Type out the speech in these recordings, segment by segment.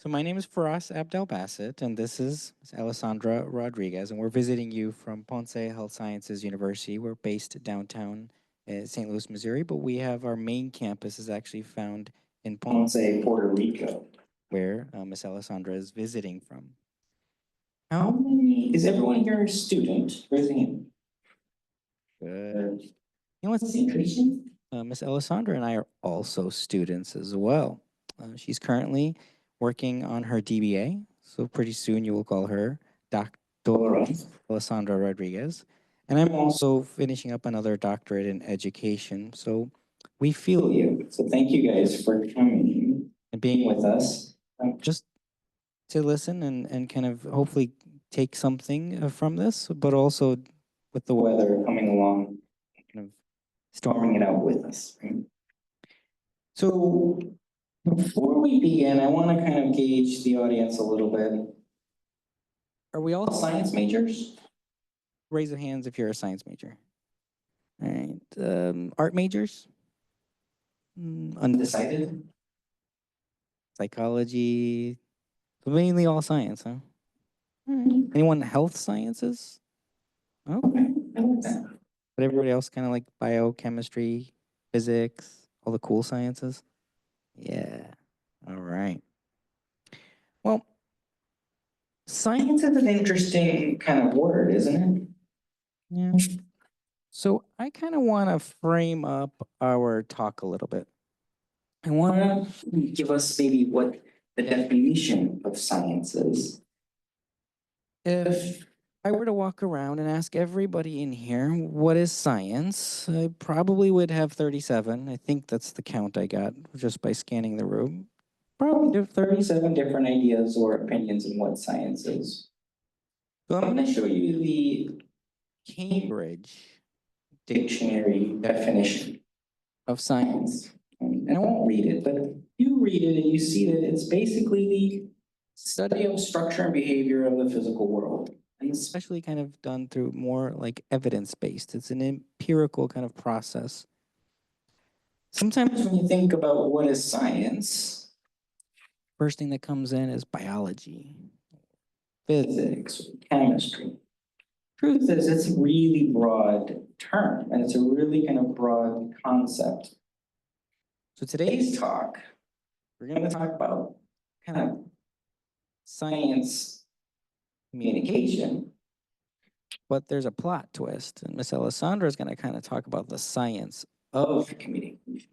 So my name is Faraz Abdel Bassett, and this is Ms. Alessandra Rodriguez, and we're visiting you from Ponce Health Sciences University. We're based downtown St. Louis, Missouri, but we have our main campus is actually found in Ponce, Puerto Rico, where Ms. Alessandra is visiting from. How many, is everyone here a student? Raise your hand. Good. You know what's interesting? Miss Alessandra and I are also students as well. She's currently working on her DBA, so pretty soon you will call her Dr. Alessandra Rodriguez. And I'm also finishing up another doctorate in education, so we feel you. So thank you guys for coming and being with us. Just to listen and kind of hopefully take something from this, but also with the weather coming along, kind of storming it out with us. Right? So before we begin, I want to kind of gauge the audience a little bit. Are we all science majors? Raise your hands if you're a science major. All right. Art majors? Undecided? Psychology? Mainly all science, huh? All right. Anyone health sciences? Okay, I like that. But everybody else kind of like biochemistry, physics, all the cool sciences? Yeah. All right. Well, science is an interesting kind of word, isn't it? Yeah. So I kind of want to frame up our talk a little bit. I want to give us maybe what the definition of science is. If I were to walk around and ask everybody in here, what is science? I probably would have 37. I think that's the count I got just by scanning the room. Probably 37 different ideas or opinions on what science is. So I'm going to show you the Cambridge Dictionary definition of science. And I won't read it, but you read it and you see that it's basically the study of structure and behavior of the physical world. And especially kind of done through more like evidence-based. It's an empirical kind of process. Sometimes when you think about what is science, first thing that comes in is biology, physics, chemistry. Truth is, it's a really broad term, and it's a really kind of broad concept. So today's talk, we're going to talk about kind of science communication, but there's a plot twist, and Miss Alessandra is going to kind of talk about the science of communication.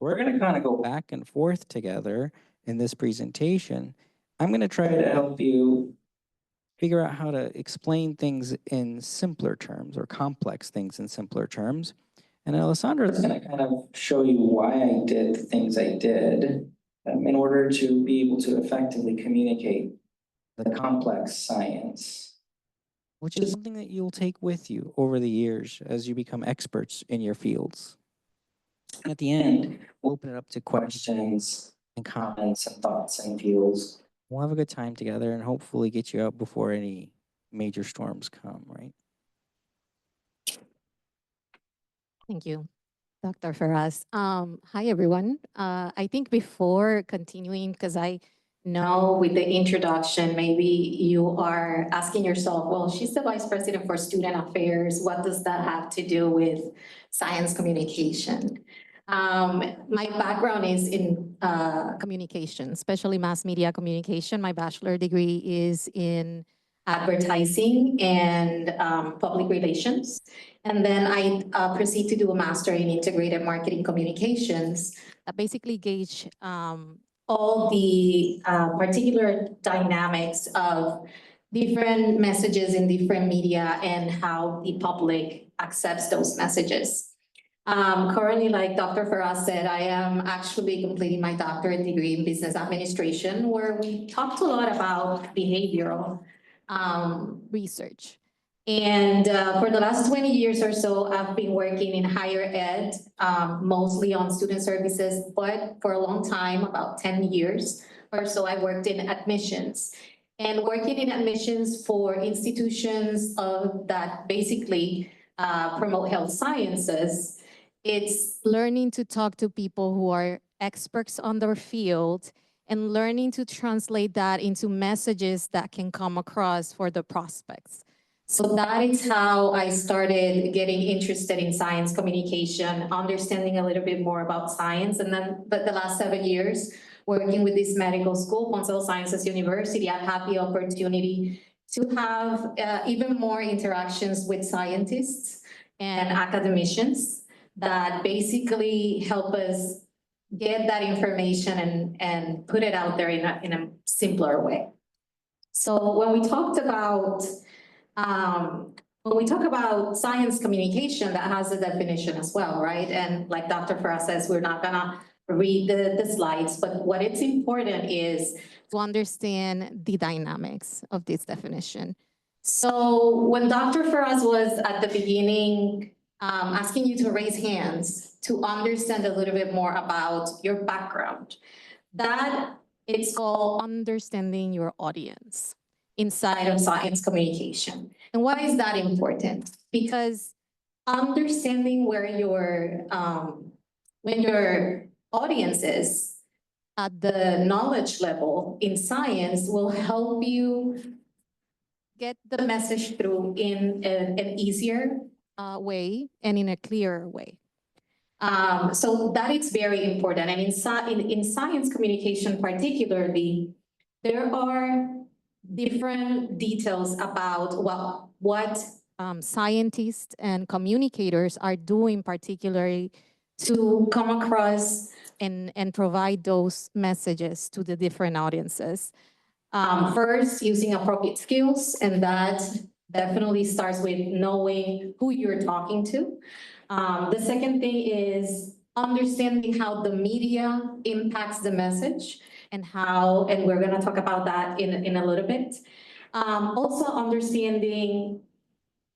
We're going to kind of go back and forth together in this presentation. I'm going to try to help you figure out how to explain things in simpler terms or complex things in simpler terms. And Alessandra is going to kind of show you why I did the things I did in order to be able to effectively communicate the complex science, which is something that you'll take with you over the years as you become experts in your fields. And at the end, we'll open it up to questions and comments and thoughts and feels. We'll have a good time together and hopefully get you out before any major storms come, right? Thank you, Dr. Faraz. Hi, everyone. I think before continuing, because I know with the introduction, maybe you are asking yourself, well, she's the Vice President for Student Affairs. What does that have to do with science communication? My background is in communication, especially mass media communication. My bachelor degree is in advertising and public relations. And then I proceed to do a master in integrated marketing communications that basically gauge all the particular dynamics of different messages in different media and how the public accepts those messages. Currently, like Dr. Faraz said, I am actually completing my doctorate degree in business administration, where we talked a lot about behavioral research. And for the last 20 years or so, I've been working in higher ed, mostly on student services, but for a long time, about 10 years or so, I worked in admissions. And working in admissions for institutions that basically promote health sciences, it's learning to talk to people who are experts on their field and learning to translate that into messages that can come across for the prospects. So that is how I started getting interested in science communication, understanding a little bit more about science. And then, but the last 7 years, working with this medical school, Ponce Health Sciences University, I've had the opportunity to have even more interactions with scientists and academicians that basically help us get that information and put it out there in a simpler way. So when we talked about when we talk about science communication, that has a definition as well, right? And like Dr. Farah says, we're not gonna read the slides, but what it's important is to understand the dynamics of this definition. So when Dr. Faraz was at the beginning asking you to raise hands to understand a little bit more about your background, that it's called understanding your audience inside of science communication. And why is that important? Because understanding where your audience is at the knowledge level in science will help you get the message through in an easier way and in a clearer way. So that is very important. And in science communication particularly, there are different details about what scientists and communicators are doing particularly to come across and provide those messages to the different audiences. First, using appropriate skills, and that definitely starts with knowing who you're talking to. The second thing is understanding how the media impacts the message and we're gonna talk about that in a little bit. Also understanding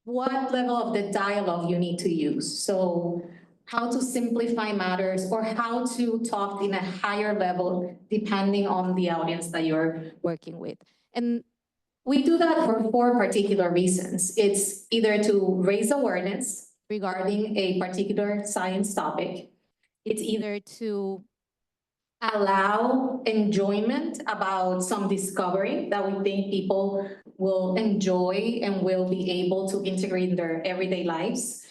what level of the dialogue you need to use. So how to simplify matters or how to talk in a higher level depending on the audience that you're working with. And we do that for 4 particular reasons. It's either to raise awareness regarding a particular science topic. It's either to allow enjoyment about some discovery that we think people will enjoy and will be able to integrate in their everyday lives.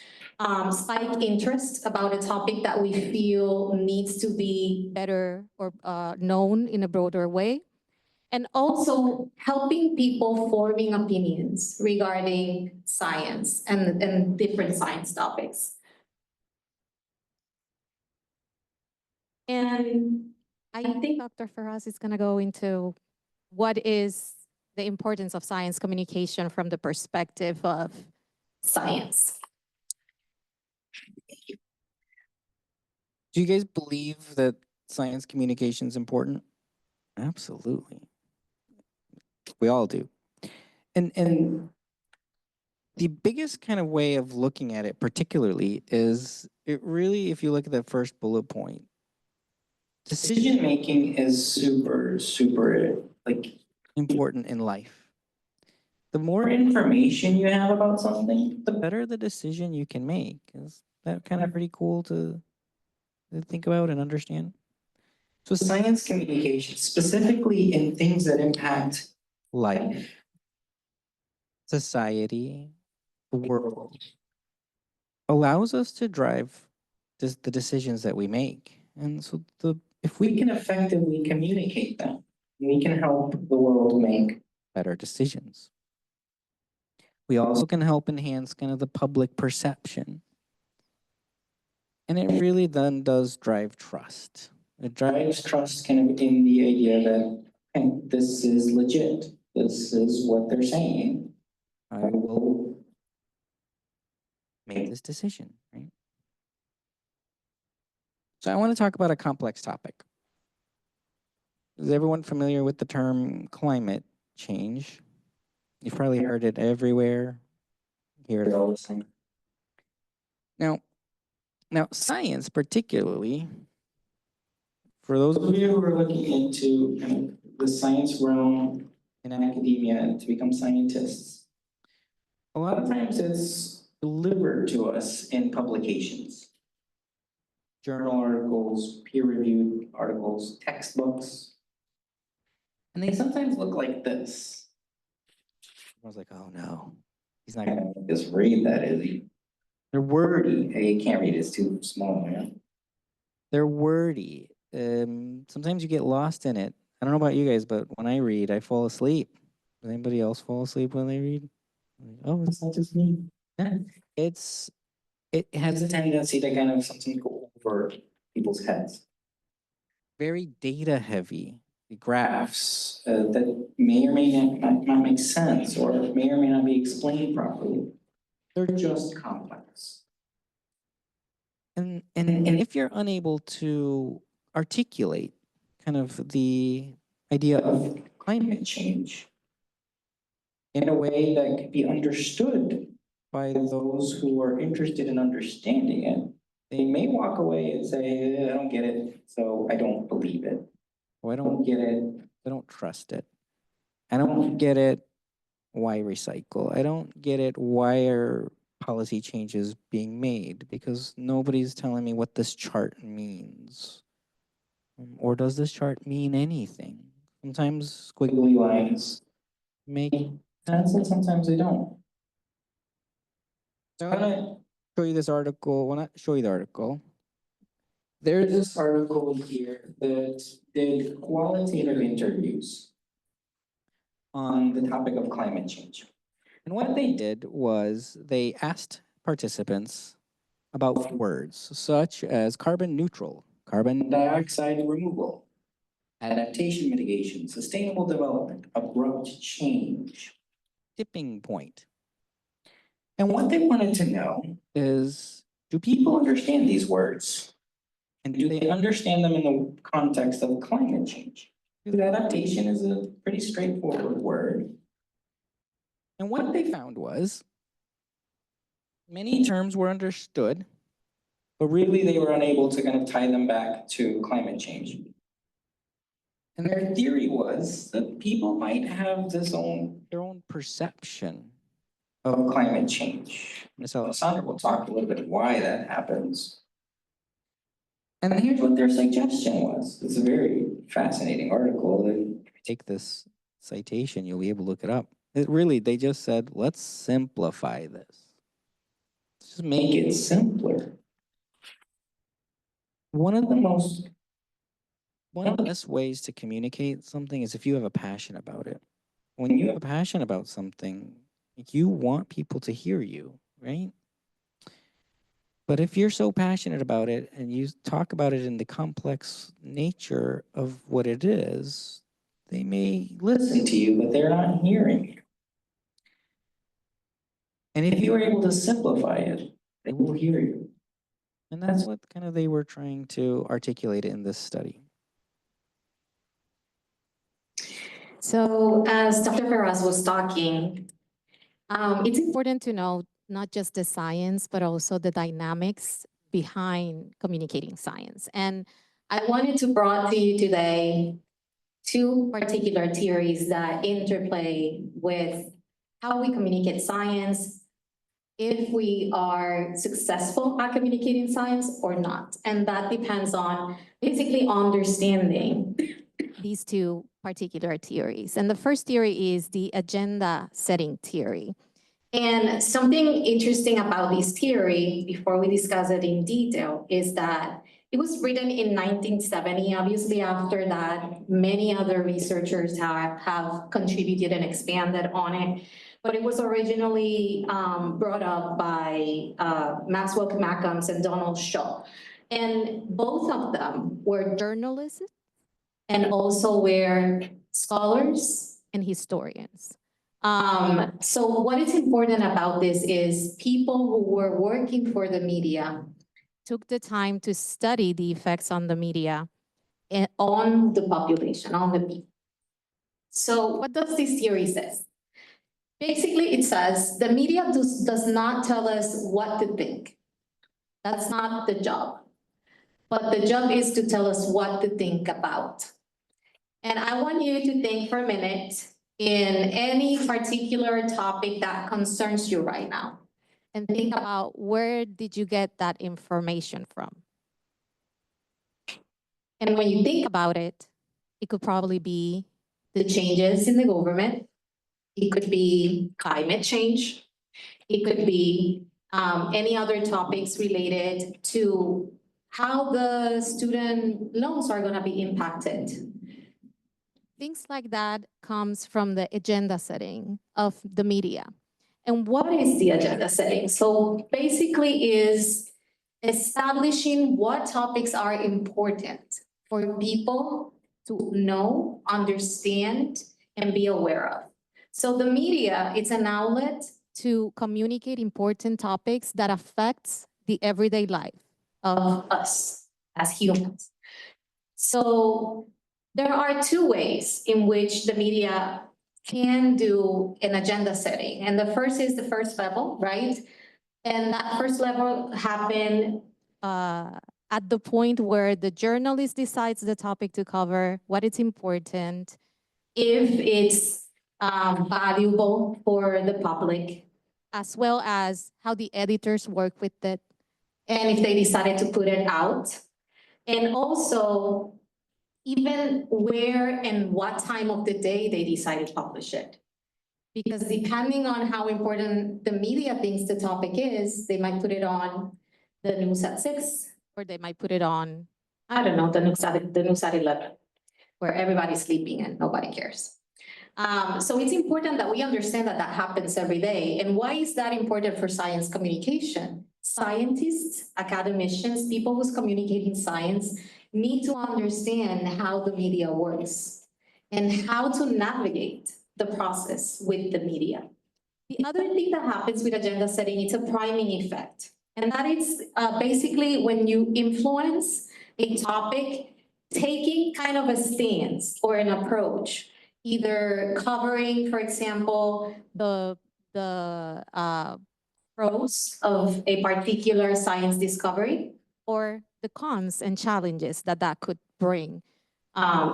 Spike interest about a topic that we feel needs to be better or known in a broader way. And also helping people forming opinions regarding science and different science topics. And I think Dr. Faraz is going to go into what is the importance of science communication from the perspective of science. Do you guys believe that science communication is important? Absolutely. We all do. And the biggest kind of way of looking at it particularly is it really, if you look at the first bullet point, decision making is super like important in life. The more information you have about something, the better the decision you can make. Is that kind of pretty cool to think about and understand? So science communication, specifically in things that impact life, society, the world, allows us to drive the decisions that we make. And so if we can effectively communicate them, we can help the world make better decisions. We also can help enhance kind of the public perception. And it really then does drive trust. It drives trust kind of in the idea that, hey, this is legit. This is what they're saying. I will make this decision, right? So I want to talk about a complex topic. Is everyone familiar with the term climate change? You've probably heard it everywhere, hear it all the time. Now, science particularly, for those of you who are looking into kind of the science realm in academia to become scientists, a lot of times it's delivered to us in publications. Journal articles, peer-reviewed articles, textbooks, And they sometimes look like this. I was like, oh no, he's not gonna just read that, is he? They're wordy. Hey, you can't read, it's too small, man. They're wordy. Sometimes you get lost in it. I don't know about you guys, but when I read, I fall asleep. Does anybody else fall asleep when they read? Oh, it's not just me. Yeah. It has a tendency to kind of sometimes go over people's heads. Very data heavy. The graphs that may or may not make sense or may or may not be explained properly. They're just complex. And if you're unable to articulate kind of the idea of climate change in a way that could be understood by those who are interested in understanding it, they may walk away and say, I don't get it, so I don't believe it. Or I don't get it, I don't trust it. I don't get it, why recycle? I don't get it, why are policy changes being made? Because nobody's telling me what this chart means. Or does this chart mean anything? Sometimes squiggly lines make sense and sometimes they don't. So I'm gonna show you this article, well not show you the article. There's this article here that did qualitative interviews on the topic of climate change. And what they did was they asked participants about words such as carbon neutral, carbon dioxide removal, adaptation mitigation, sustainable development, abrupt change, tipping point. And what they wanted to know is, do people understand these words? And do they understand them in the context of climate change? Because adaptation is a pretty straightforward word. And what they found was many terms were understood, but really they were unable to kind of tie them back to climate change. And their theory was that people might have their own perception of climate change. Ms. Alessandra will talk a little bit why that happens. And here's what their suggestion was. It's a very fascinating article. If you take this citation, you'll be able to look it up. They just said, let's simplify this. Let's just make it simpler. One of the best ways to communicate something is if you have a passion about it. When you have a passion about something, you want people to hear you, right? But if you're so passionate about it and you talk about it in the complex nature of what it is, they may listen to you, but they're not hearing you. And if you are able to simplify it, they will hear you. And that's what kind of they were trying to articulate in this study. So as Dr. Ferraz was talking, it's important to know not just the science, but also the dynamics behind communicating science. And I wanted to bring to you today two particular theories that interplay with how we communicate science, if we are successful at communicating science or not. And that depends on basically understanding these two particular theories. And the first theory is the agenda setting theory. And something interesting about this theory, before we discuss it in detail, is that it was written in 1970. Obviously, after that, many other researchers have contributed and expanded on it. But it was originally brought up by Maxwell MacCombs and Donald Shaw. And both of them were journalists and also were scholars and historians. So what is important about this is people who were working for the media took the time to study the effects on the media and on the population, on the people. So what does this theory says? Basically, it says the media does not tell us what to think. That's not the job. But the job is to tell us what to think about. And I want you to think for a minute in any particular topic that concerns you right now. And think about, where did you get that information from? And when you think about it, it could probably be the changes in the government. It could be climate change. It could be any other topics related to how the student loans are going to be impacted. Things like that comes from the agenda setting of the media. And what is the agenda setting? So basically is establishing what topics are important for people to know, understand, and be aware of. So the media, it's an outlet to communicate important topics that affects the everyday life of us as humans. So there are two ways in which the media can do an agenda setting. And the first is the first level, right? And that first level happen at the point where the journalist decides the topic to cover, what is important, if it's valuable for the public, as well as how the editors work with it, and if they decided to put it out. And also, even where and what time of the day they decide to publish it. Because depending on how important the media thinks the topic is, they might put it on the news at 6, or they might put it on, I don't know, the news at 11, where everybody's sleeping and nobody cares. So it's important that we understand that that happens every day. And why is that important for science communication? Scientists, academicians, people who's communicating science need to understand how the media works and how to navigate the process with the media. The other thing that happens with agenda setting, it's a priming effect. And that is basically when you influence a topic, taking kind of a stance or an approach, either covering, for example, the pros of a particular science discovery, or the cons and challenges that that could bring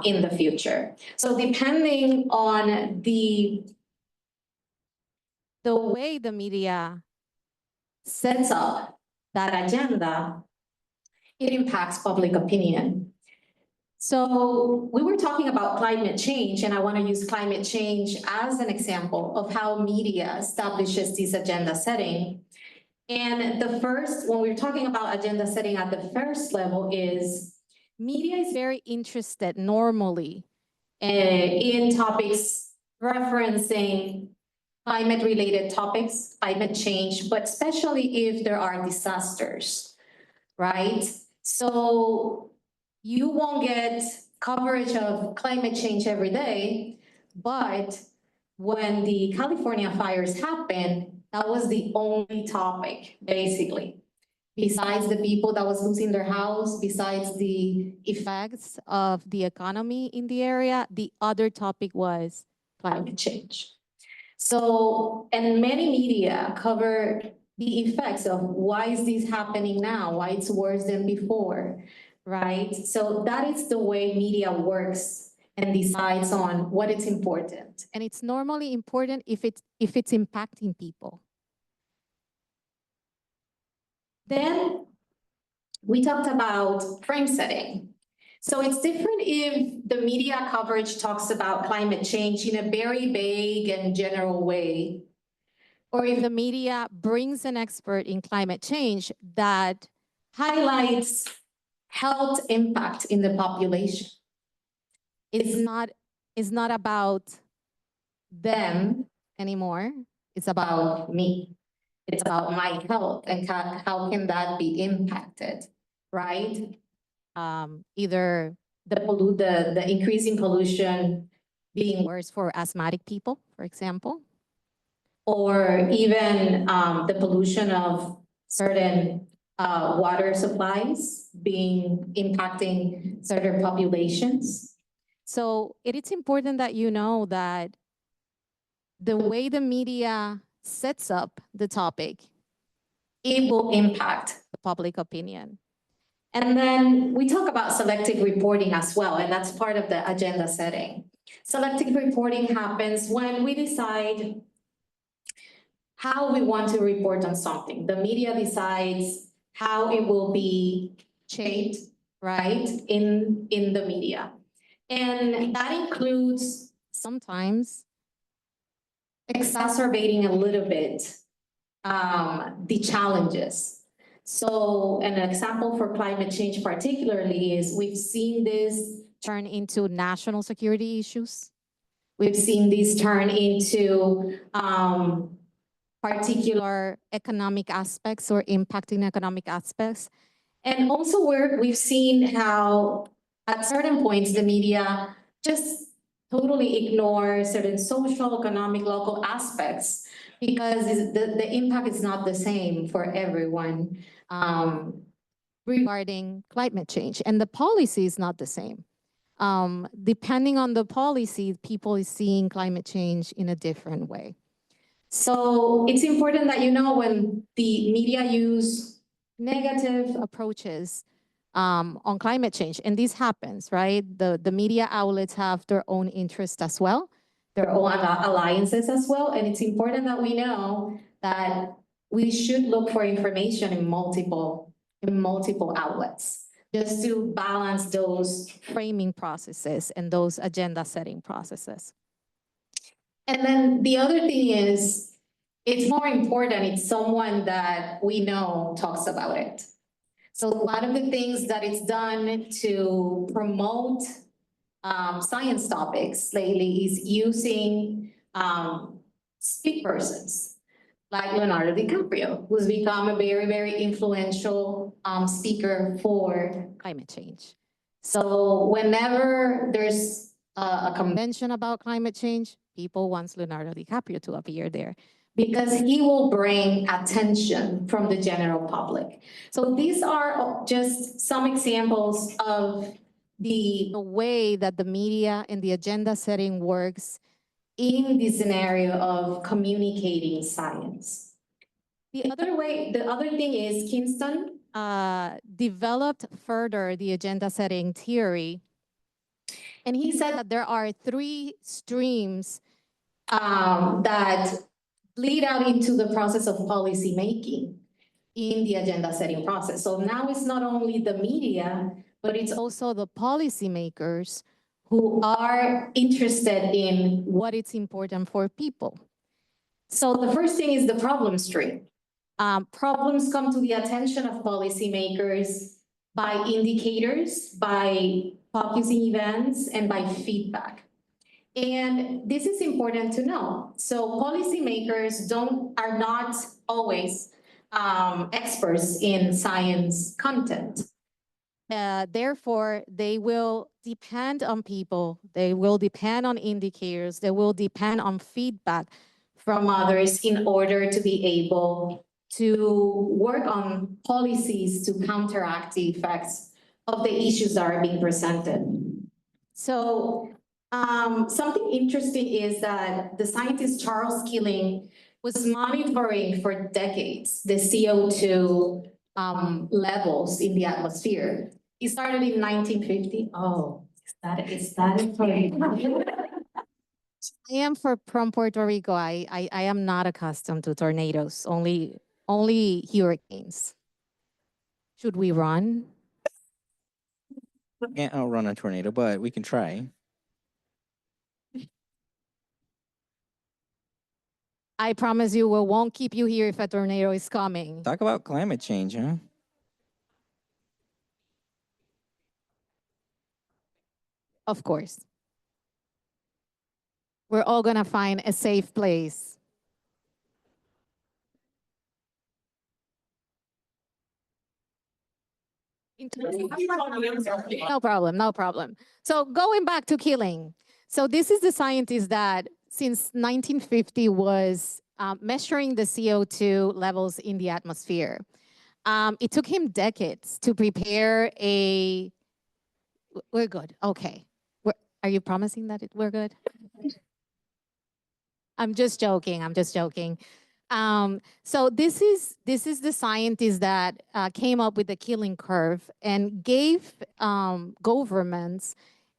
in the future. So depending on the way the media sets up that agenda, it impacts public opinion. So we were talking about climate change, and I want to use climate change as an example of how media establishes this agenda setting. And the first, when we're talking about agenda setting at the first level, is media is very interested normally in topics referencing climate-related topics, climate change, but especially if there are disasters, right? So you won't get coverage of climate change every day, but when the California fires happened, that was the only topic, basically. Besides the people that was losing their house, besides the effects of the economy in the area, the other topic was climate change. So, and many media cover the effects of why is this happening now, why it's worse than before, right? So that is the way media works and decides on what is important. And it's normally important if it's impacting people. Then we talked about frame setting. So it's different if the media coverage talks about climate change in a very vague and general way, or if the media brings an expert in climate change that highlights health impact in the population. It's not about them anymore. It's about me. It's about my health and how can that be impacted, right? Either the increasing pollution being worse for asthmatic people, for example, or even the pollution of certain water supplies being impacting certain populations. So it is important that you know that the way the media sets up the topic, it will impact the public opinion. And then we talk about selective reporting as well, and that's part of the agenda setting. Selective reporting happens when we decide how we want to report on something. The media decides how it will be shaped, right, in the media. And that includes sometimes exacerbating a little bit the challenges. So an example for climate change particularly is we've seen this turn into national security issues. We've seen these turn into particular economic aspects or impacting economic aspects. And also we've seen how at certain points the media just totally ignore certain social, economic, local aspects because the impact is not the same for everyone regarding climate change. And the policy is not the same. Depending on the policy, people is seeing climate change in a different way. So it's important that you know when the media use negative approaches on climate change, and this happens, right? The media outlets have their own interests as well, their own alliances as well, and it's important that we know that we should look for information in multiple outlets, just to balance those framing processes and those agenda setting processes. And then the other thing is, it's more important it's someone that we know talks about it. So a lot of the things that it's done to promote science topics lately is using speak persons like Leonardo DiCaprio, who's become a very, very influential speaker for climate change. So whenever there's a convention about climate change, people want Leonardo DiCaprio to appear there because he will bring attention from the general public. So these are just some examples of the way that the media and the agenda setting works in the scenario of communicating science. The other thing is Kingston developed further the agenda setting theory. And he said that there are three streams that lead out into the process of policy making in the agenda setting process. So now it's not only the media, but it's also the policymakers who are interested in what is important for people. So the first thing is the problem stream. Problems come to the attention of policymakers by indicators, by focusing events, and by feedback. And this is important to know. So policymakers are not always experts in science content. Therefore, they will depend on people, they will depend on indicators, they will depend on feedback from others in order to be able to work on policies to counteract the effects of the issues that are being presented. So something interesting is that the scientist Charles Keeling was monitoring for decades the CO2 levels in the atmosphere. He started in 1950. Oh, is that it? I am from Puerto Rico. I am not accustomed to tornadoes, only hurricanes. Should we run? Can't outrun a tornado, but we can try. I promise you we won't keep you here if a tornado is coming. Talk about climate change, huh? Of course. We're all gonna find a safe place. No problem, no problem. So going back to Keeling. So this is the scientist that since 1950 was measuring the CO2 levels in the atmosphere. It took him decades to prepare we're good, okay. Are you promising that we're good? I'm just joking, I'm just joking. So this is the scientist that came up with the Keeling curve and gave governments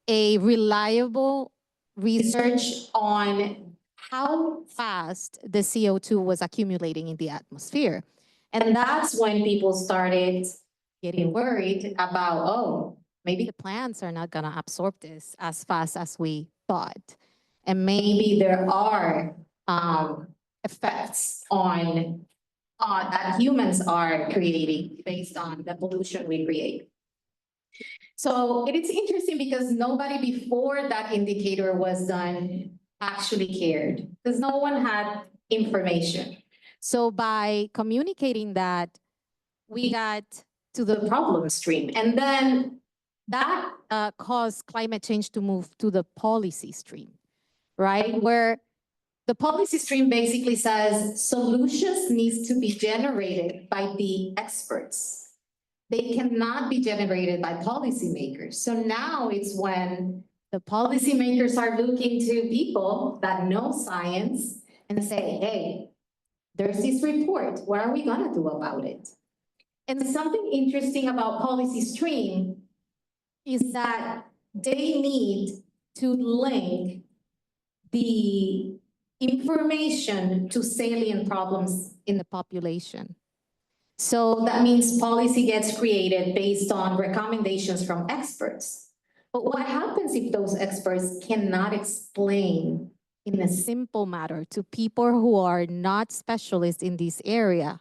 a reliable research on how fast the CO2 was accumulating in the atmosphere. And that's when people started getting worried about, oh, maybe the plants are not gonna absorb this as fast as we thought. and maybe there are effects on that humans are creating based on the pollution we create. So it is interesting because nobody before that indicator was done actually cared, because no one had information. So by communicating that, we got to the problem stream. And then that caused climate change to move to the policy stream, right? Where the policy stream basically says solutions needs to be generated by the experts. They cannot be generated by policymakers. So now it's when the policymakers are looking to people that know science and say, hey, there's this report. What are we gonna do about it? And something interesting about policy stream is that they need to link the information to salient problems in the population. So that means policy gets created based on recommendations from experts. But what happens if those experts cannot explain in a simple manner to people who are not specialists in this area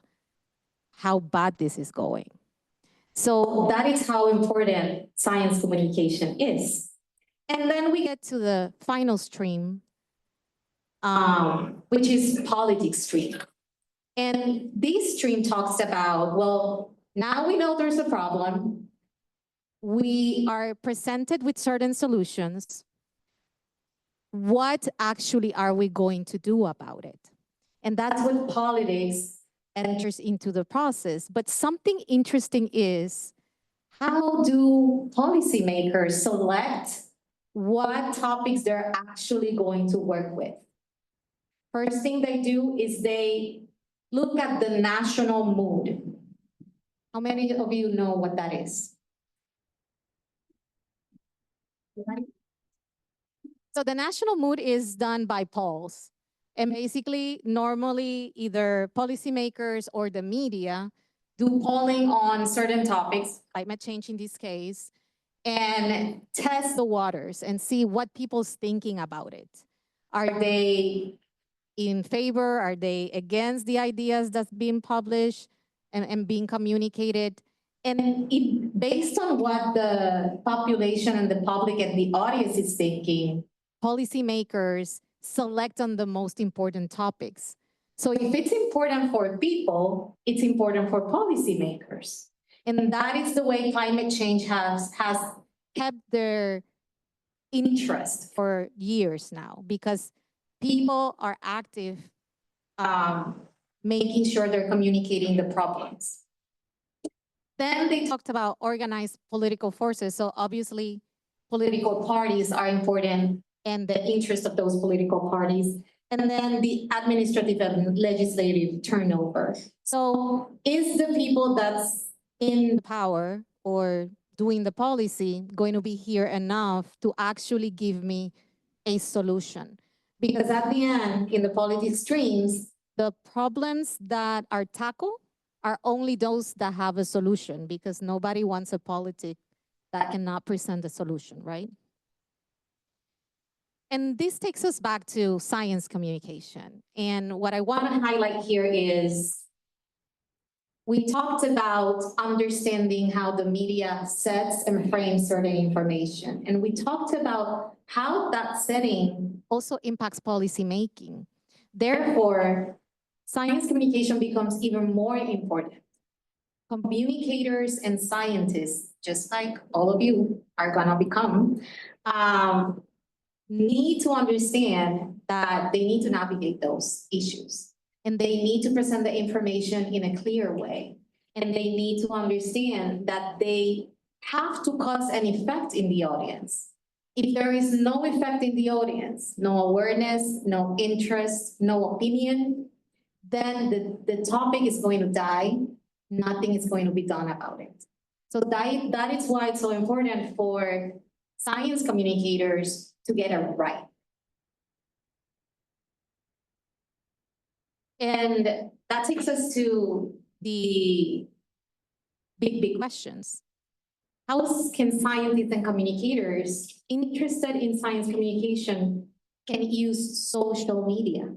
how bad this is going? So that is how important science communication is. And then we get to the final stream, which is politics stream. And this stream talks about, well, now we know there's a problem. We are presented with certain solutions. What actually are we going to do about it? And that's when politics enters into the process. But something interesting is, how do policymakers select what topics they're actually going to work with? First thing they do is they look at the national mood. How many of you know what that is? So the national mood is done by polls. And basically, normally, either policymakers or the media do polling on certain topics, climate change in this case, and test the waters and see what people's thinking about it. Are they in favor? Are they against the ideas that's being published and being communicated? And based on what the population and the public and the audience is thinking, policymakers select on the most important topics. So if it's important for people, it's important for policymakers. And that is the way climate change has kept their interest for years now, because people are active, making sure they're communicating the problems. Then they talked about organized political forces. So obviously, political parties are important and the interest of those political parties. And then the administrative and legislative turnover. So is the people that's in power or doing the policy going to be here enough to actually give me a solution? Because at the end, in the politics streams, the problems that are tackled are only those that have a solution, because nobody wants a politic that cannot present a solution, right? And this takes us back to science communication. And what I want to highlight here is, we talked about understanding how the media sets and frames certain information. And we talked about how that setting also impacts policy making. Therefore, science communication becomes even more important. Communicators and scientists, just like all of you are gonna become, need to understand that they need to navigate those issues. And they need to present the information in a clear way. And they need to understand that they have to cause an effect in the audience. If there is no effect in the audience, no awareness, no interest, no opinion, then the topic is going to die. Nothing is going to be done about it. So that is why it's so important for science communicators to get it right. And that takes us to the big questions. How can scientists and communicators interested in science communication can use social media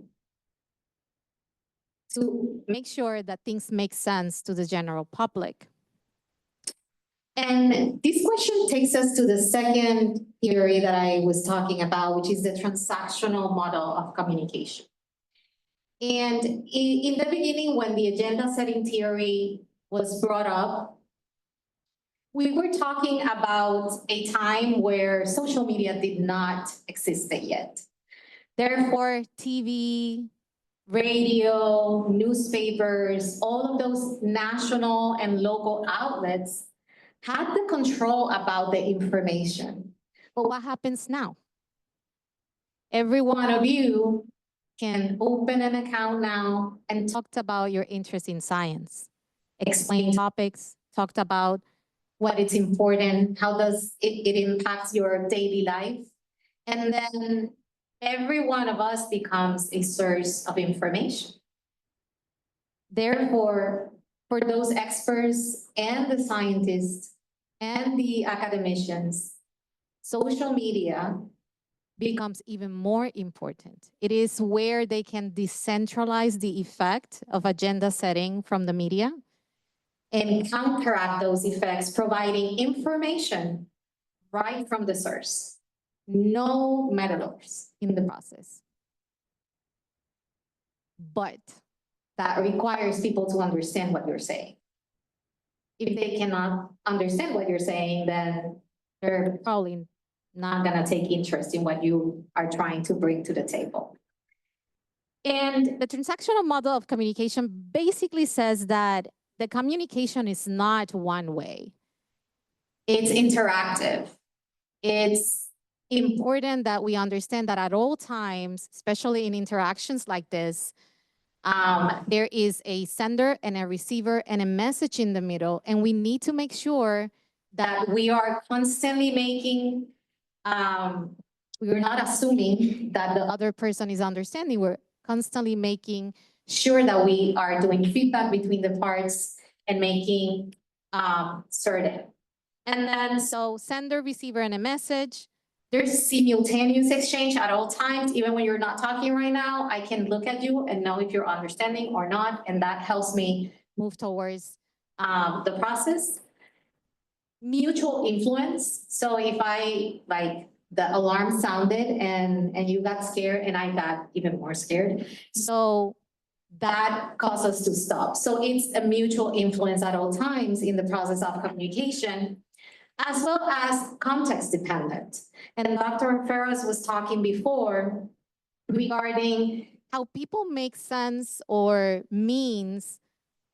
to make sure that things make sense to the general public. And this question takes us to the second theory that I was talking about, which is the transactional model of communication. And in the beginning, when the agenda setting theory was brought up, we were talking about a time where social media did not exist yet. Therefore, TV, radio, newspapers, all of those national and local outlets had the control about the information. But what happens now? Every one of you can open an account now and talk about your interest in science, explain topics, talked about what is important, how does it impacts your daily life. And then every one of us becomes a source of information. Therefore, for those experts and the scientists and the academicians, social media becomes even more important. It is where they can decentralize the effect of agenda setting from the media and counteract those effects, providing information right from the source. No meddlers in the process. But that requires people to understand what you're saying. If they cannot understand what you're saying, then they're probably not going to take interest in what you are trying to bring to the table. And the transactional model of communication basically says that the communication is not one way. It's interactive. It's important that we understand that at all times, especially in interactions like this, there is a sender and a receiver and a message in the middle, and we need to make sure that we are constantly making, we're not assuming that the other person is understanding. We're constantly making sure that we are doing feedback between the parts and making certain. And then so sender, receiver, and a message. There's simultaneous exchange at all times. Even when you're not talking right now, I can look at you and know if you're understanding or not. And that helps me move towards the process. Mutual influence. So if I like the alarm sounded and you got scared and I got even more scared. So that caused us to stop. So it's a mutual influence at all times in the process of communication, as well as context dependent. And Dr. Ferraz was talking before regarding how people make sense or means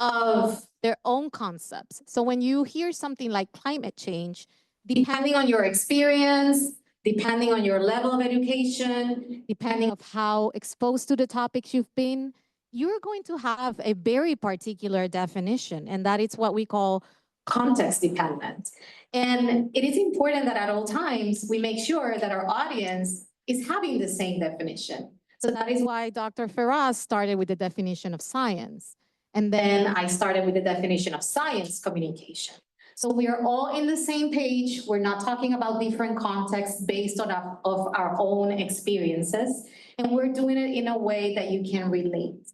of their own concepts. So when you hear something like climate change, depending on your experience, depending on your level of education, depending on how exposed to the topics you've been, you're going to have a very particular definition, and that is what we call context dependent. And it is important that at all times, we make sure that our audience is having the same definition. So that is why Dr. Ferraz started with the definition of science. And then I started with the definition of science communication. So we are all in the same page. We're not talking about different contexts based on our own experiences. And we're doing it in a way that you can relate.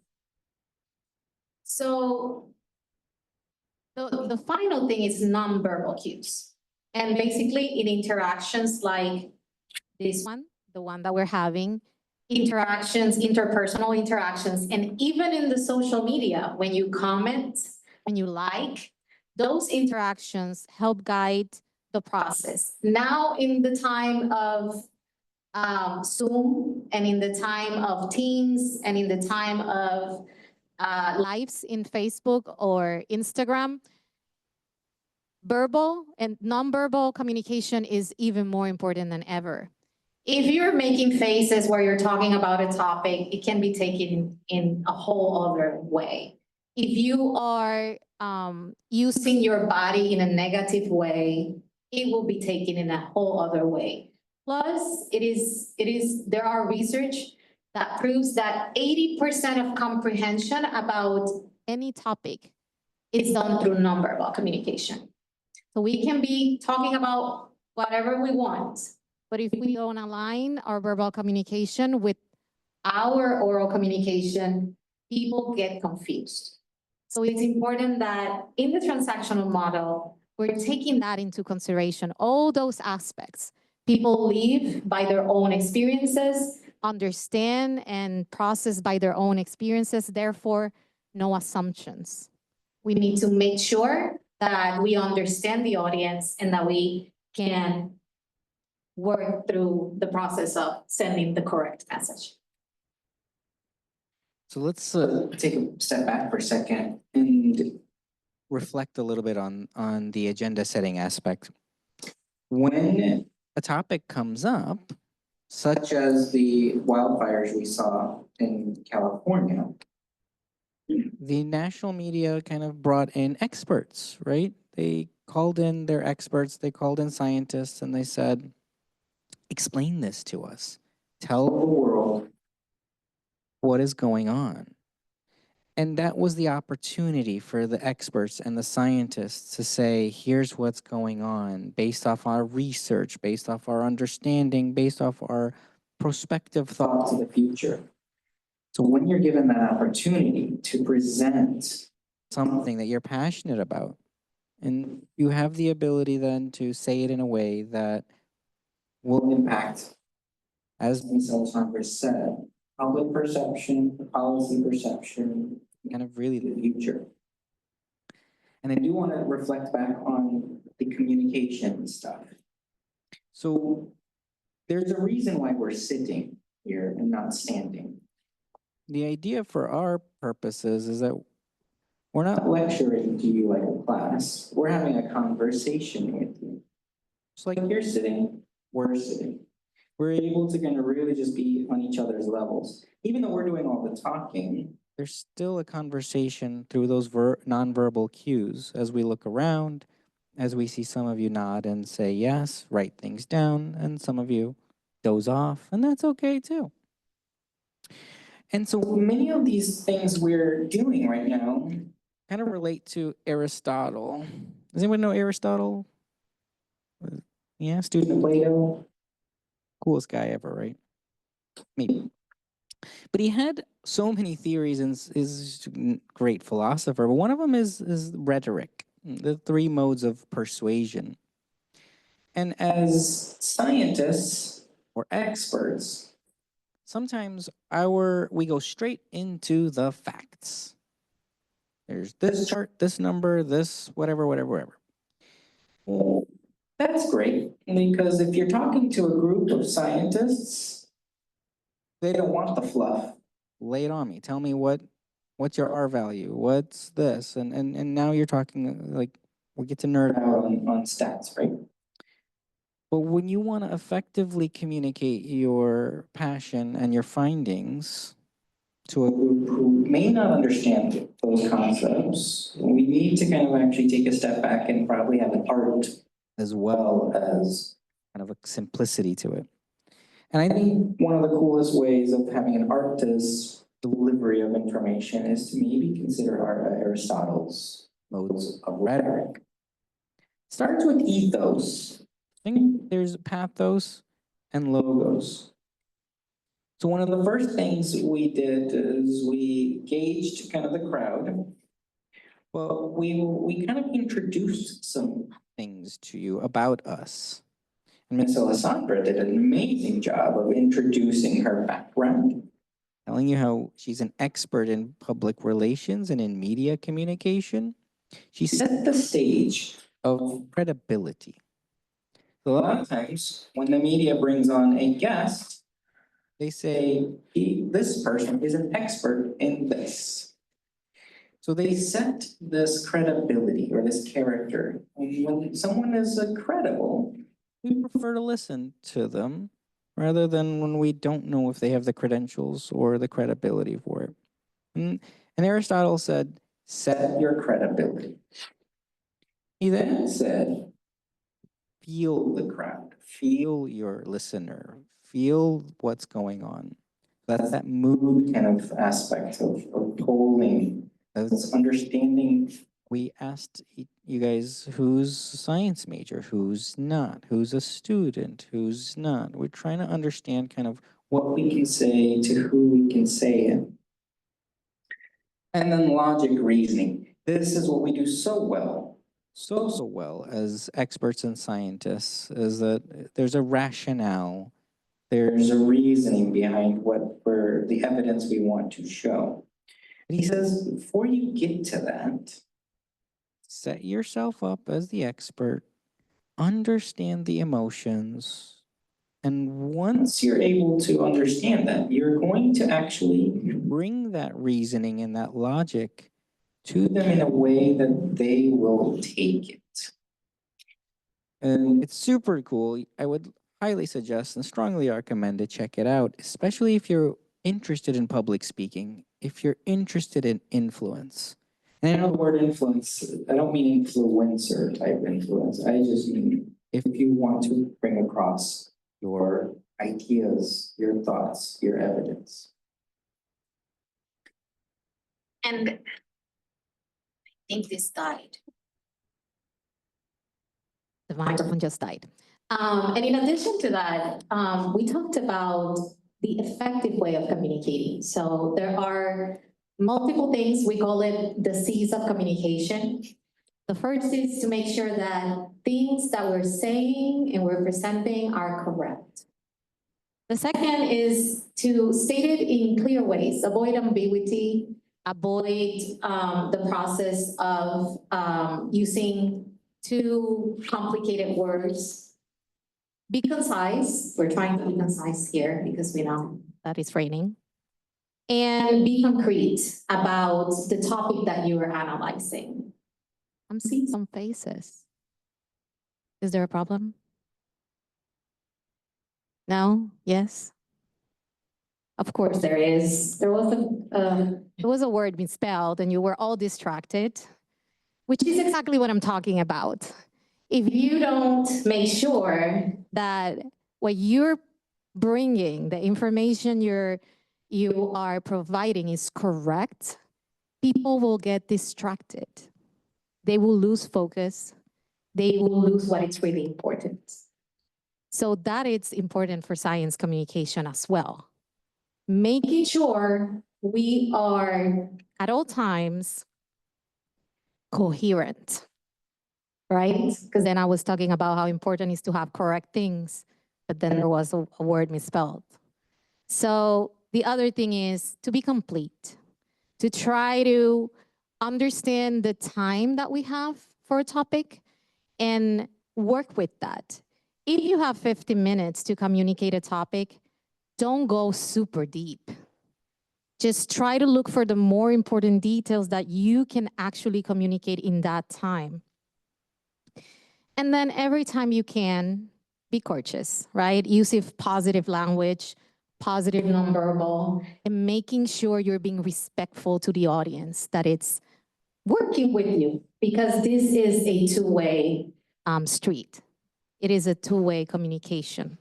So the final thing is nonverbal cues. And basically in interactions like this one, the one that we're having, interactions, interpersonal interactions, and even in the social media, when you comment, when you like, those interactions help guide the process. Now in the time of Zoom and in the time of Teams and in the time of lives in Facebook or Instagram, verbal and nonverbal communication is even more important than ever. If you're making faces where you're talking about a topic, it can be taken in a whole other way. If you are using your body in a negative way, it will be taken in a whole other way. Plus, there are research that proves that 80% of comprehension about any topic is done through nonverbal communication. So we can be talking about whatever we want, But if we don't align our verbal communication with our oral communication, people get confused. So it's important that in the transactional model, we're taking that into consideration, all those aspects. People live by their own experiences, understand and process by their own experiences, therefore, no assumptions. We need to make sure that we understand the audience and that we can work through the process of sending the correct message. So let's take a step back for a second and reflect a little bit on the agenda setting aspect. When a topic comes up, such as the wildfires we saw in California, the national media kind of brought in experts, right? They called in their experts, they called in scientists, and they said, explain this to us. Tell the world what is going on. And that was the opportunity for the experts and the scientists to say, here's what's going on based off our research, based off our understanding, based off our prospective thoughts of the future. So when you're given that opportunity to present something that you're passionate about, and you have the ability then to say it in a way that will impact, as Ms. Alessandra said, public perception, policy perception, kind of really the future. And I do want to reflect back on the communication stuff. So there's a reason why we're sitting here and not standing. The idea for our purposes is that we're not lecturing to you like a class. We're having a conversation with you. Just like you're sitting, we're sitting. We're able to kind of really just be on each other's levels. Even though we're doing all the talking, there's still a conversation through those nonverbal cues as we look around, as we see some of you nod and say yes, write things down, and some of you doze off, and that's okay too. And so many of these things we're doing right now kind of relate to Aristotle. Does anyone know Aristotle? Yeah, student of Plato. Coolest guy ever, right? Maybe. But he had so many theories and is a great philosopher. But one of them is rhetoric, the three modes of persuasion. And as scientists or experts, sometimes we go straight into the facts. There's this chart, this number, this whatever. Well, that's great, because if you're talking to a group of scientists, they don't want the fluff. Lay it on me. Tell me what's your R value? What's this? And now you're talking like we get to nerd out on stats, right? But when you want to effectively communicate your passion and your findings to a group who may not understand those concepts, we need to kind of actually take a step back and probably have an art as well as kind of a simplicity to it. And I think one of the coolest ways of having an artist's delivery of information is to maybe consider Aristotle's modes of rhetoric. It starts with ethos. I think there's pathos and logos. So one of the first things we did is we gauged kind of the crowd. Well, we kind of introduced some things to you about us. And Ms. Alessandra did an amazing job of introducing her background, telling you how she's an expert in public relations and in media communication. She set the stage of credibility. So a lot of times when the media brings on a guest, they say, this person is an expert in this. So they set this credibility or this character. And when someone is credible, we prefer to listen to them rather than when we don't know if they have the credentials or the credibility for it. And Aristotle said, set your credibility. He then said, feel the crowd, feel your listener, feel what's going on. That's that mood kind of aspect of polling, that's understanding we asked you guys who's a science major, who's not, who's a student, who's not. We're trying to understand kind of what we can say to who we can say it. And then logic reasoning. This is what we do so well. So well as experts and scientists is that there's a rationale, there's a reasoning behind the evidence we want to show. And he says, before you get to that, set yourself up as the expert, understand the emotions, and once you're able to understand that, you're going to actually bring that reasoning and that logic to them in a way that they will take it. And it's super cool. I would highly suggest and strongly recommend to check it out, especially if you're interested in public speaking, if you're interested in influence. And I know the word influence, I don't mean influencer type influence. I just mean if you want to bring across your ideas, your thoughts, your evidence. And I think this died. The microphone just died. And in addition to that, we talked about the effective way of communicating. So there are multiple things, we call it the C's of communication. The first is to make sure that things that we're saying and we're presenting are correct. The second is to state it in clear ways, avoid ambiguity, avoid the process of using too complicated words. Be concise. We're trying to be concise here because we know that it's raining. And be concrete about the topic that you are analyzing. I'm seeing some faces. Is there a problem? No? Yes? Of course there is. There was a word misspelled and you were all distracted, which is exactly what I'm talking about. If you don't make sure that what you're bringing, the information you are providing is correct, people will get distracted. They will lose focus. They will lose what is really important. So that is important for science communication as well. Making sure we are at all times coherent, right? Because then I was talking about how important it is to have correct things, but then there was a word misspelled. So the other thing is to be complete, to try to understand the time that we have for a topic and work with that. If you have 50 minutes to communicate a topic, don't go super deep. Just try to look for the more important details that you can actually communicate in that time. And then every time you can, be courteous, right? Use positive language, positive nonverbal, and making sure you're being respectful to the audience, that it's working with you, because this is a two-way street. It is a two-way communication.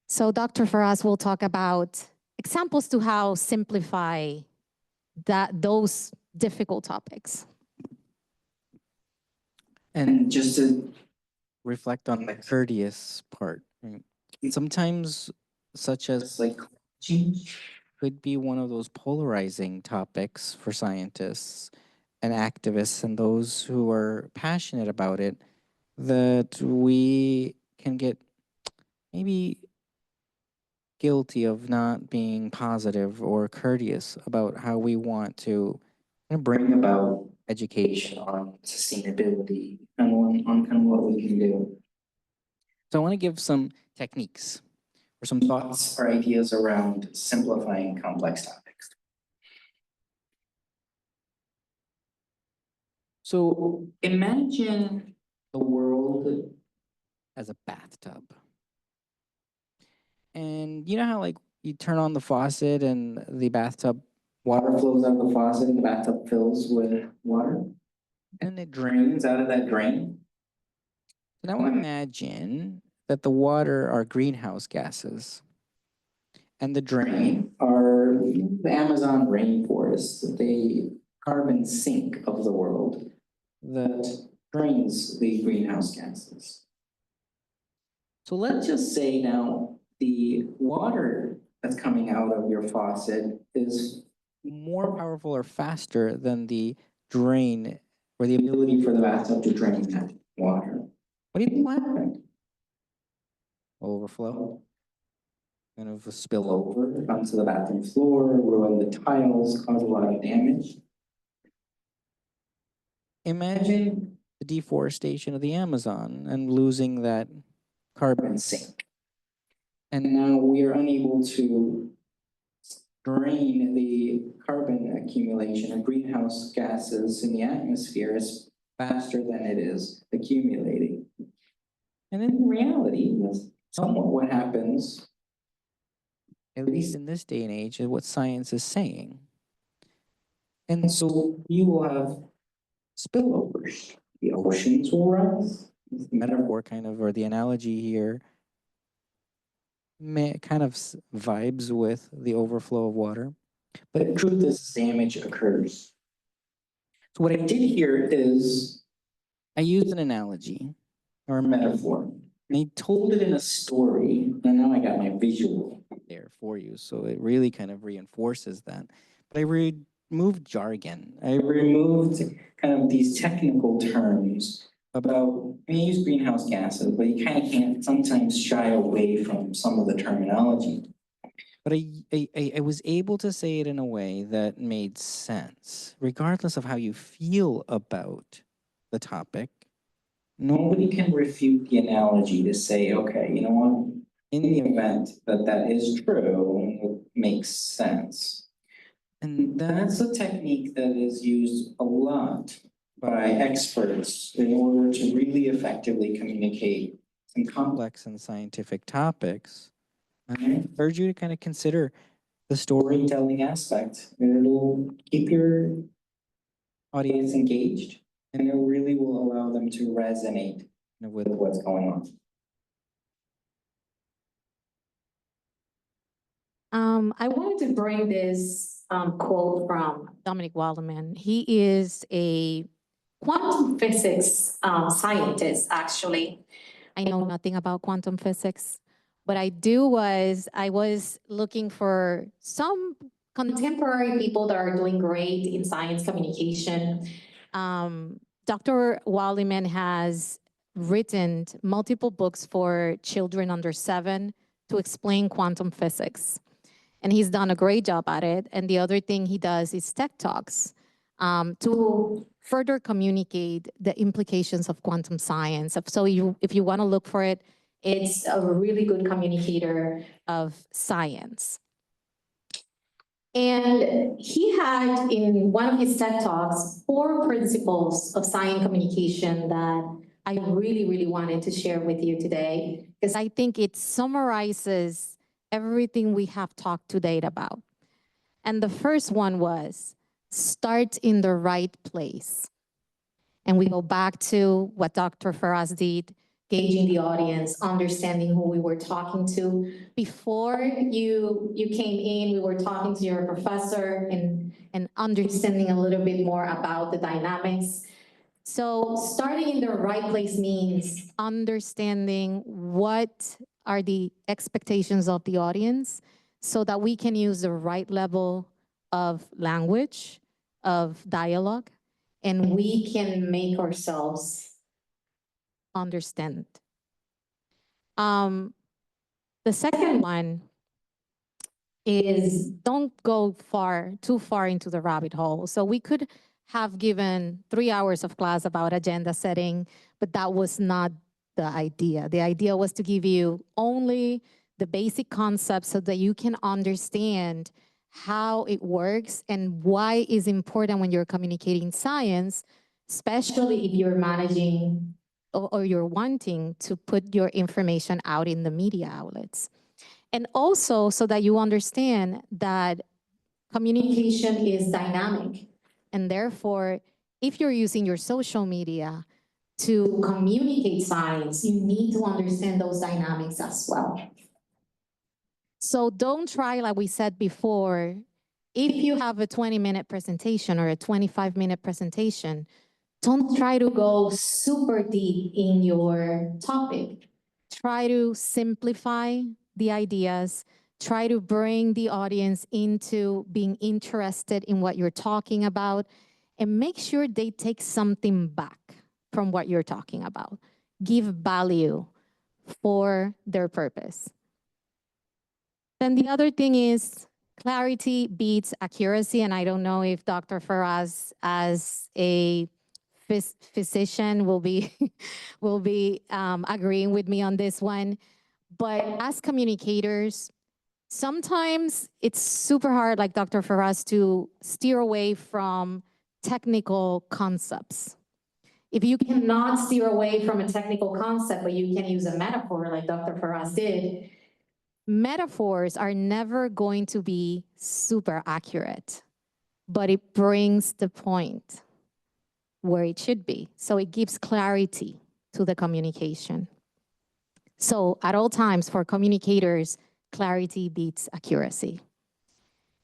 So Dr. Ferraz will talk about examples to how simplify those difficult topics. And just to reflect on the courteous part, right? Sometimes, such as like change, could be one of those polarizing topics for scientists and activists and those who are passionate about it, that we can get maybe guilty of not being positive or courteous about how we want to bring about education on sustainability and on kind of what we can do. So I want to give some techniques or some thoughts or ideas around simplifying complex topics. So imagine the world as a bathtub. And you know how like you turn on the faucet and the bathtub water flows out of the faucet and the bathtub fills with water? And it drains out of that drain. So now imagine that the water are greenhouse gases and the drain are the Amazon rainforest. They carbon sink of the world that drains the greenhouse gases. So let's just say now the water that's coming out of your faucet is more powerful or faster than the drain or the ability for the bathtub to drain that water. What do you think will happen? Overflow. Kind of spill over onto the bathroom floor, ruin the tiles, cause a lot of damage. Imagine the deforestation of the Amazon and losing that carbon sink. And now we are unable to drain the carbon accumulation of greenhouse gases in the atmosphere as faster than it is accumulating. And in reality, that's somewhat what happens, at least in this day and age, is what science is saying. And so you will have spillovers. The oceans will rise. The metaphor kind of, or the analogy here, kind of vibes with the overflow of water. But the truth is, damage occurs. So what I did here is I used an analogy or a metaphor. And I told it in a story, and now I got my visual there for you. So it really kind of reinforces that. But I removed jargon. I removed kind of these technical terms about, I mean, I use greenhouse gases, but you kind of can't sometimes shy away from some of the terminology. But I was able to say it in a way that made sense, regardless of how you feel about the topic. Nobody can refute the analogy to say, okay, you know what? In the event that that is true, it makes sense. And that's a technique that is used a lot by experts in order to really effectively communicate some complex and scientific topics. I encourage you to kind of consider the storytelling aspect. It'll keep your audience engaged, and it really will allow them to resonate with what's going on. I wanted to bring this quote from Dominic Waldman. He is a quantum physics scientist, actually. I know nothing about quantum physics. What I was looking for some contemporary people that are doing great in science communication. Dr. Waldman has written multiple books for children under 7 to explain quantum physics. And he's done a great job at it. And the other thing he does is tech talks to further communicate the implications of quantum science. So if you want to look for it, it's a really good communicator of science. And he had in one of his TED Talks 4 principles of science communication that I really, really wanted to share with you today, because I think it summarizes everything we have talked today about. And the first one was start in the right place. And we go back to what Dr. Ferraz did, gauging the audience, understanding who we were talking to. Before you came in, we were talking to your professor and understanding a little bit more about the dynamics. So starting in the right place means understanding what are the expectations of the audience so that we can use the right level of language, of dialogue, and we can make ourselves understand. The second one is don't go too far into the rabbit hole. So we could have given 3 hours of class about agenda setting, but that was not the idea. The idea was to give you only the basic concepts so that you can understand how it works and why it's important when you're communicating science, especially if you're managing or you're wanting to put your information out in the media outlets. And also so that you understand that communication is dynamic. And therefore, if you're using your social media to communicate science, you need to understand those dynamics as well. So don't try, like we said before, if you have a 20-minute presentation or a 25-minute presentation, don't try to go super deep in your topic. Try to simplify the ideas. Try to bring the audience into being interested in what you're talking about, and make sure they take something back from what you're talking about. Give value for their purpose. Then the other thing is clarity beats accuracy. And I don't know if Dr. Faraz, as a physician, will be agreeing with me on this one. But as communicators, sometimes it's super hard, like Dr. Faraz, to steer away from technical concepts. If you cannot steer away from a technical concept, but you can use a metaphor like Dr. Faraz did, metaphors are never going to be super accurate, but it brings the point where it should be. So it gives clarity to the communication. So at all times for communicators, clarity beats accuracy.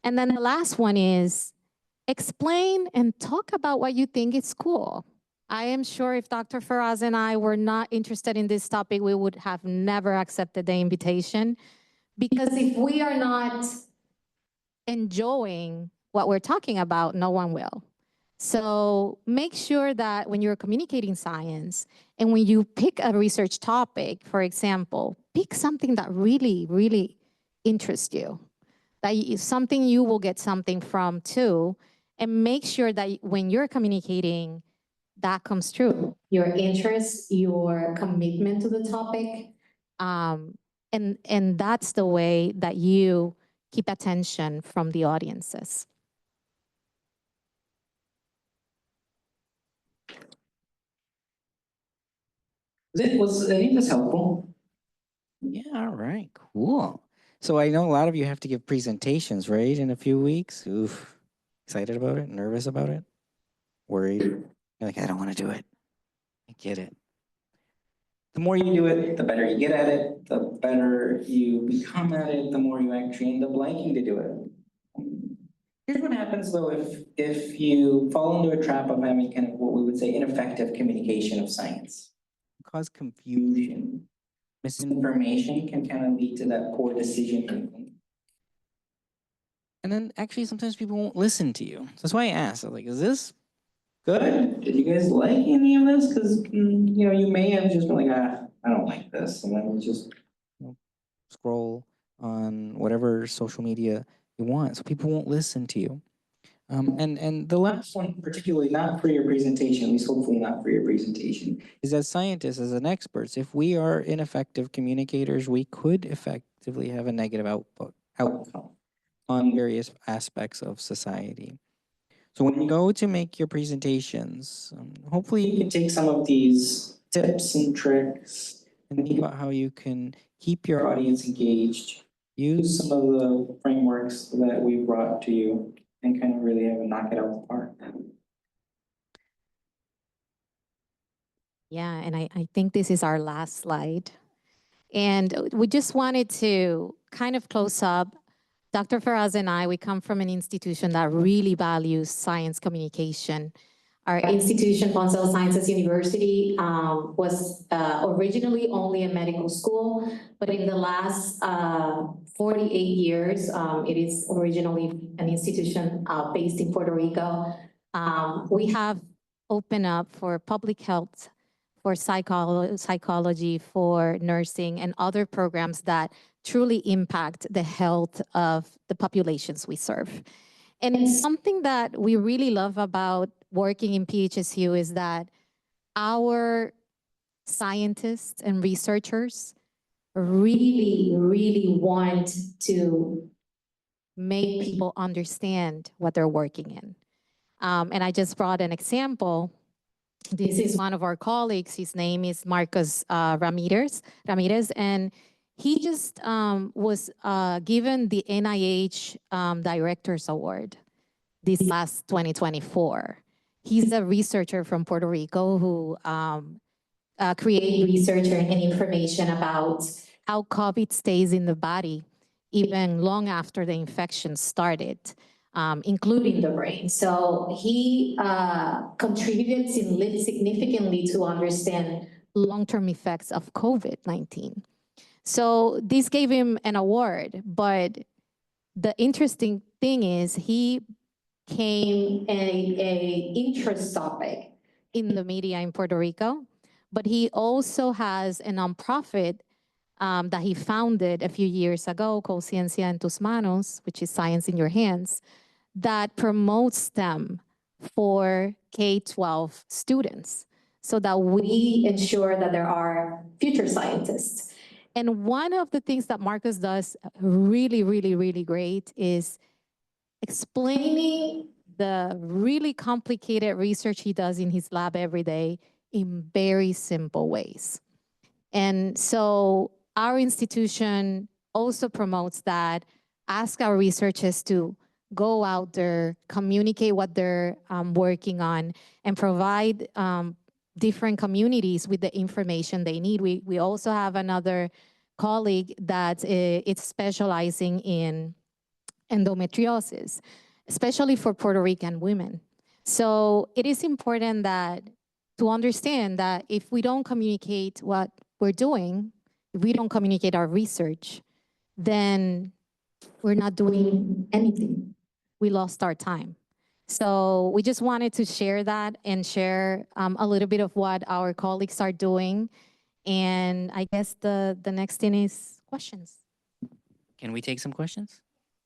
And then the last one is explain and talk about what you think is cool. I am sure if Dr. Faraz and I were not interested in this topic, we would have never accepted the invitation. Because if we are not enjoying what we're talking about, no one will. So make sure that when you're communicating science and when you pick a research topic, for example, pick something that really, really interests you, that is something you will get something from too, and make sure that when you're communicating, that comes true. Your interest, your commitment to the topic, and that's the way that you keep attention from the audiences. Was any of this helpful? Yeah, all right, cool. So I know a lot of you have to give presentations, right, in a few weeks? Oof. Excited about it? Nervous about it? Worried? You're like, I don't want to do it. I get it. The more you do it, the better you get at it, the better you become at it, the more you actually end up liking to do it. Here's what happens though if you fall into a trap of having kind of what we would say ineffective communication of science. Cause confusion. Misinformation can kind of lead to that poor decision making. And then actually sometimes people won't listen to you. So that's why I asked, like, is this good? Did you guys like any of this? Because you may have just been like, I don't like this, and then just scroll on whatever social media you want. So people won't listen to you. And the last one, particularly not for your presentation, at least hopefully not for your presentation, is as scientists, as an experts, if we are ineffective communicators, we could effectively have a negative outcome on various aspects of society. So when you go to make your presentations, hopefully you can take some of these tips and tricks and think about how you can keep your audience engaged. Use some of the frameworks that we brought to you and kind of really have a knock it out of the park. Yeah, and I think this is our last slide. And we just wanted to kind of close up. Dr. Faraz and I, we come from an institution that really values science communication. Our institution, Ponce Health Sciences University, was originally only a medical school, but in the last 48 years, it is originally an institution based in Puerto Rico. We have opened up for public health, for psychology, for nursing, and other programs that truly impact the health of the populations we serve. And something that we really love about working in PHSU is that our scientists and researchers really, really want to make people understand what they're working in. And I just brought an example. This is one of our colleagues. His name is Marcos Ramirez, and he just was given the NIH Director's Award this last 2024. He's a researcher from Puerto Rico who created research and information about how COVID stays in the body even long after the infection started. including the brain. So he contributed significantly to understand long-term effects of COVID-19. So this gave him an award, but the interesting thing is he became a interest topic in the media in Puerto Rico, but he also has a nonprofit that he founded a few years ago called Ciencia en tus Manos, which is Science in Your Hands, that promotes STEM for K-12 students so that we ensure that there are future scientists. And one of the things that Marcus does really, really, really great is explaining the really complicated research he does in his lab every day in very simple ways. And so our institution also promotes that, ask our researchers to go out there, communicate what they're working on, and provide different communities with the information they need. We also have another colleague that it's specializing in endometriosis, especially for Puerto Rican women. So it is important that to understand that if we don't communicate what we're doing, if we don't communicate our research, then we're not doing anything. We lost our time. So we just wanted to share that and share a little bit of what our colleagues are doing. And I guess the next thing is questions. Can we take some questions?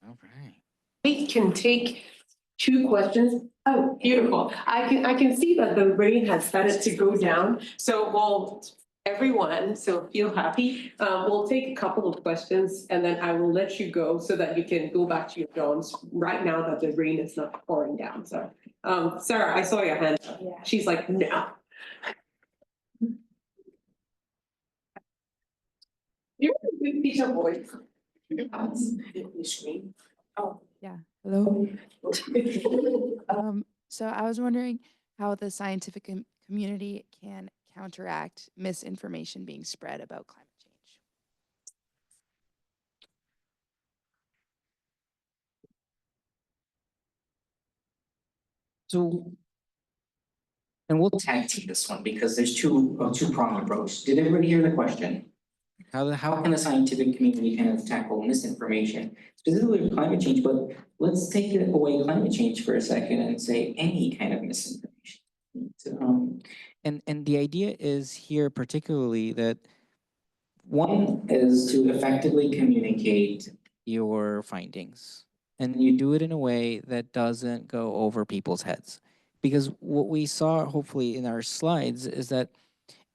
All right. We can take 2 questions. Oh, beautiful. I can see that the rain has started to go down. So everyone, so feel happy. We'll take a couple of questions and then I will let you go so that you can go back to your dorms right now that the rain is not pouring down. So, Sarah, I saw your hand up. Yeah. She's like, no. You're a good teacher voice. Screen. Oh. Yeah, hello. So I was wondering how the scientific community can counteract misinformation being spread about climate change. So, and we'll tag team this one because there's two-pronged approach. Did everybody hear the question? How can the scientific community kind of tackle misinformation, specifically with climate change, but let's take it away climate change for a second and say any kind of misinformation. And the idea is here particularly that one is to effectively communicate your findings, and you do it in a way that doesn't go over people's heads. Because what we saw hopefully in our slides is that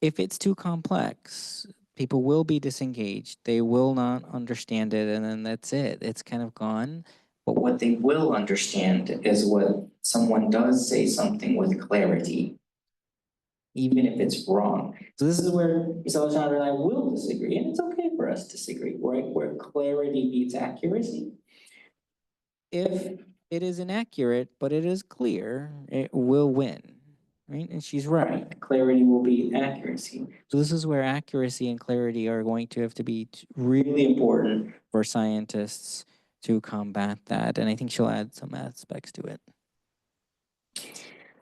if it's too complex, people will be disengaged, they will not understand it, and then that's it. It's kind of gone. But what they will understand is what someone does say something with clarity, even if it's wrong. So this is where Ms. Alexandra and I will disagree, and it's okay for us to disagree, right? Where clarity beats accuracy. If it is inaccurate, but it is clear, it will win. Right? And she's right. Clarity will beat accuracy. So this is where accuracy and clarity are going to have to be really important for scientists to combat that. And I think she'll add some aspects to it.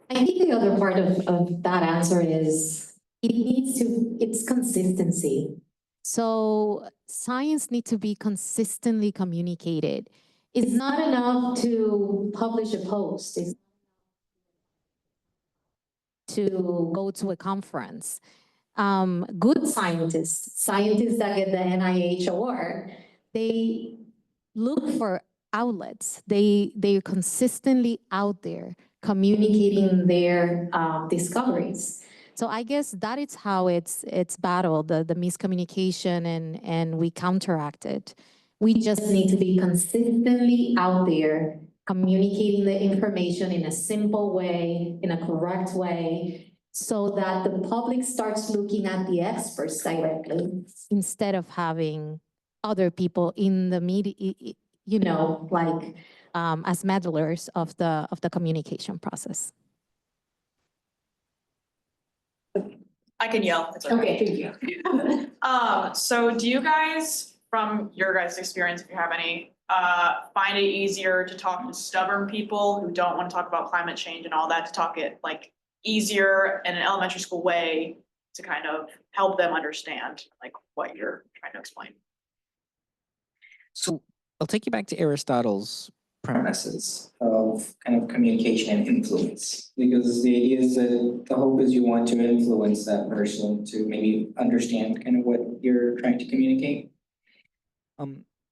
I think the other part of that answer is it's consistency. So science needs to be consistently communicated. It's not enough to publish a post. It's to go to a conference. Good scientists that get the NIH award, they look for outlets. They're consistently out there communicating their discoveries. So I guess that is how it's battled, the miscommunication, and we counteract it. We just need to be consistently out there communicating the information in a simple way, in a correct way, so that the public starts looking at the experts directly instead of having other people in the media, you know, like as meddlers of the communication process. I can yell. It's Okay, thank you. So do you guys from your guys' experience, if you have any, find it easier to talk to stubborn people who don't want to talk about climate change and all that, to talk it like easier in an elementary school way to kind of help them understand like what you're trying to explain? So I'll take you back to Aristotle's premises of kind of communication and influence, because the idea is that the hope is you want to influence that person to maybe understand kind of what you're trying to communicate.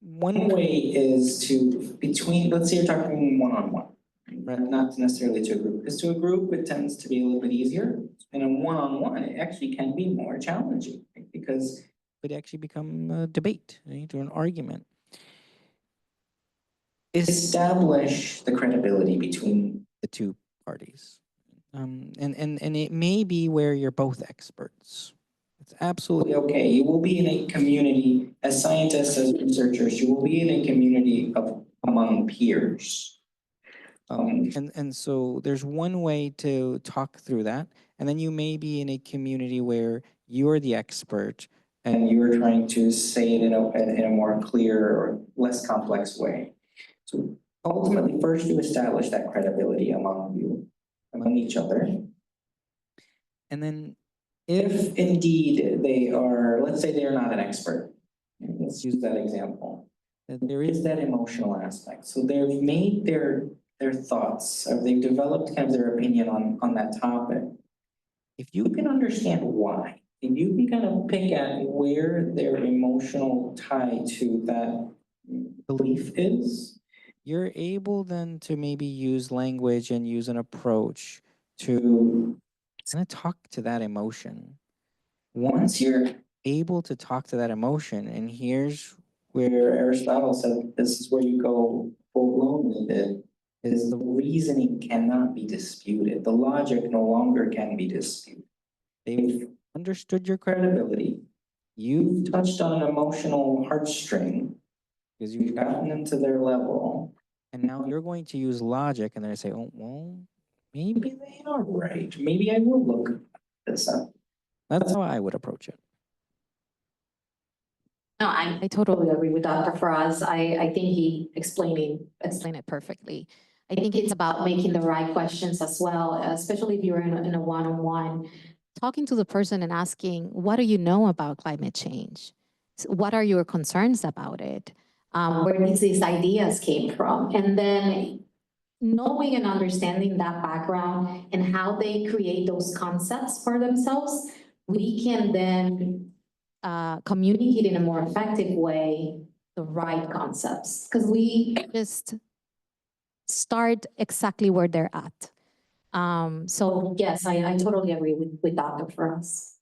One way is to let's say you're talking one-on-one, right? Not necessarily to a group, because to a group it tends to be a little bit easier, and a one-on-one it actually can be more challenging, right? Because it could actually become a debate, right, or an argument. Establish the credibility between the two parties. And it may be where you're both experts. It's absolutely okay. You will be in a community, as scientists, as researchers, you will be in a community among peers. And so there's one way to talk through that. And then you may be in a community where you're the expert and you're trying to say it in a more clear or less complex way. So ultimately, first you establish that credibility among each other. And then if indeed they are, let's say they are not an expert, let's use that example, that there is that emotional aspect. So they've made their thoughts, or they've developed kind of their opinion on that topic. If you can understand why, if you can kind of pick at where their emotional tie to that belief is, you're able then to maybe use language and use an approach to kind of talk to that emotion. Once you're able to talk to that emotion, and here's where Aristotle said this is where you go full blown with it, is the reasoning cannot be disputed. The logic no longer can be disputed. They've understood your credibility. You've touched on an emotional heartstring because you've gotten them to their level. And now you're going to use logic, and they're going to say, oh, well, maybe they are right. Maybe I will look this up. That's how I would approach it. No, I totally agree with Dr. Faraz. I think he explained it perfectly. I think it's about making the right questions as well, especially if you're in a one-on-one. Talking to the person and asking, what do you know about climate change? What are your concerns about it? Where these ideas came from? And then knowing and understanding that background and how they create those concepts for themselves, we can then communicate in a more effective way the right concepts, because we just start exactly where they're at. So yes, I totally agree with Dr. Faraz.